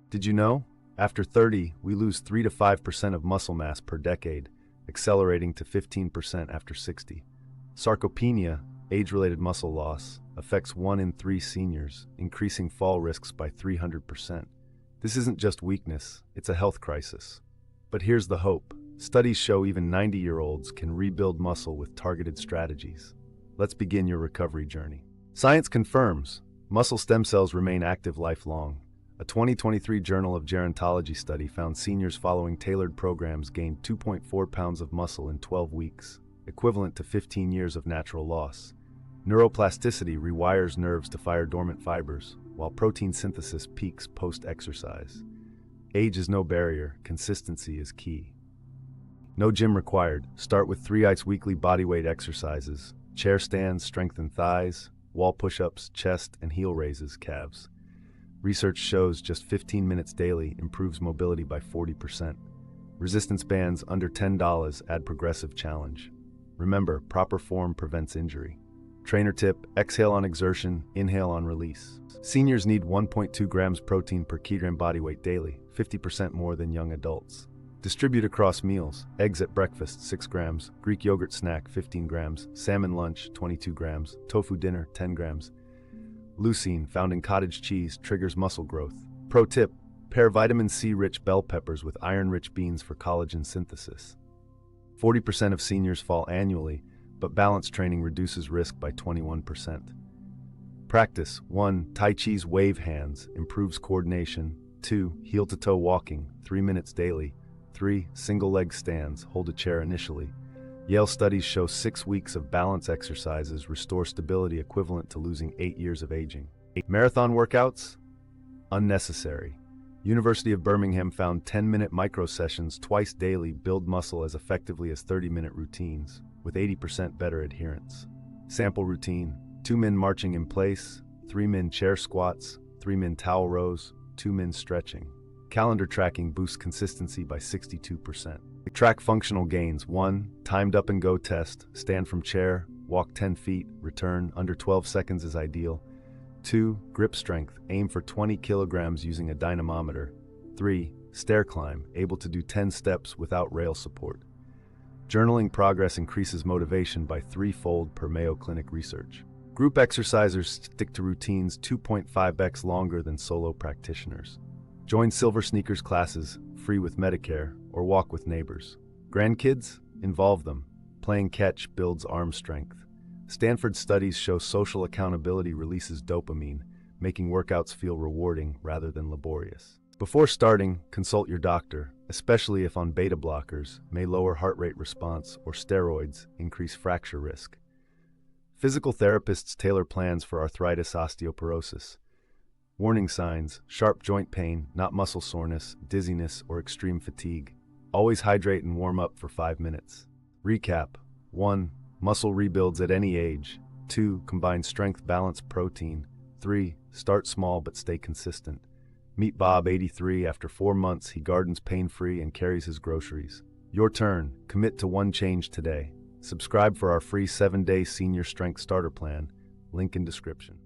Did you know? After 30, we lose 3 to 5% of muscle mass per decade, accelerating to 15% after 60. Sarcopenia, age-related muscle loss, affects 1 in 3 seniors, increasing fall risks by 300%. This isn't just weakness, it's a health crisis. But here's the hope. Studies show even 90-year-olds can rebuild muscle with targeted strategies. Let's begin your recovery journey. Science confirms muscle stem cells remain active lifelong. A 2023 Journal of Gerontology study found seniors following tailored programs gained 2.4 pounds of muscle in 12 weeks, equivalent to 15 years of natural loss. Neuroplasticity rewires nerves to fire dormant fibers, while protein synthesis peaks post-exercise. Age is no barrier, consistency is key. No gym required. Start with 3 ICE weekly bodyweight exercises: chair stands, strengthen thighs; wall push-ups, chest and heel raises, calves. Research shows just 15 minutes daily improves mobility by 40%. Resistance bands under $10 add progressive challenge. Remember, proper form prevents injury. Trainer tip: exhale on exertion, inhale on release. Seniors need 1.2 grams protein per kilogram body weight daily, 50% more than young adults. Distribute across meals: eggs at breakfast 6 grams, Greek yogurt snack 15 grams, salmon lunch 22 grams, tofu dinner 10 grams. Leucine, found in cottage cheese, triggers muscle growth. Pro tip: pair vitamin C-rich bell peppers with iron-rich beans for collagen synthesis. 40% of seniors fall annually, but balance training reduces risk by 21%. Practice: 1. Tai Chi's wave hands, improves coordination. 2. Heel-to-toe walking, 3 minutes daily. 3. Single leg stands, hold a chair initially. Yale studies show 6 weeks of balance exercises restore stability equivalent to losing 8 years of aging. Marathon workouts? Unnecessary. University of Birmingham found 10-minute micro-sessions twice daily build muscle as effectively as 30-minute routines, with 80% better adherence. Sample routine: 2 min marching in place, 3 min chair squats, 3 min towel rows, 2 min stretching. Calendar tracking boosts consistency by 62%. Track functional gains: 1. Timed up and go test, stand from chair, walk 10 feet, return, under 12 seconds is ideal. 2. Grip strength, aim for 20 kilograms using a dynamometer. 3. Stair climb, able to do 10 steps without rail support. Journaling progress increases motivation by 3-fold per Mayo Clinic research. Group exercisers stick to routines 2.5x longer than solo practitioners. Join Silver Sneakers classes, free with Medicare, or walk with neighbors. Grandkids? Involve them. Playing catch builds arm strength. Stanford studies show social accountability releases dopamine, making workouts feel rewarding rather than laborious. Before starting, consult your doctor, especially if on beta blockers, may lower heart rate response, or steroids increase fracture risk. Physical therapists tailor plans for arthritis, osteoporosis. Warning signs: sharp joint pain, not muscle soreness, dizziness, or extreme fatigue. Always hydrate and warm up for 5 minutes. Recap: 1. Muscle rebuilds at any age. 2. Combine strength, balance, protein. 3. Start small but stay consistent. Meet Bob, 83. After 4 months, he gardens pain-free and carries his groceries. Your turn. Commit to one change today. Subscribe for our free 7-day senior strength starter plan. Link in description.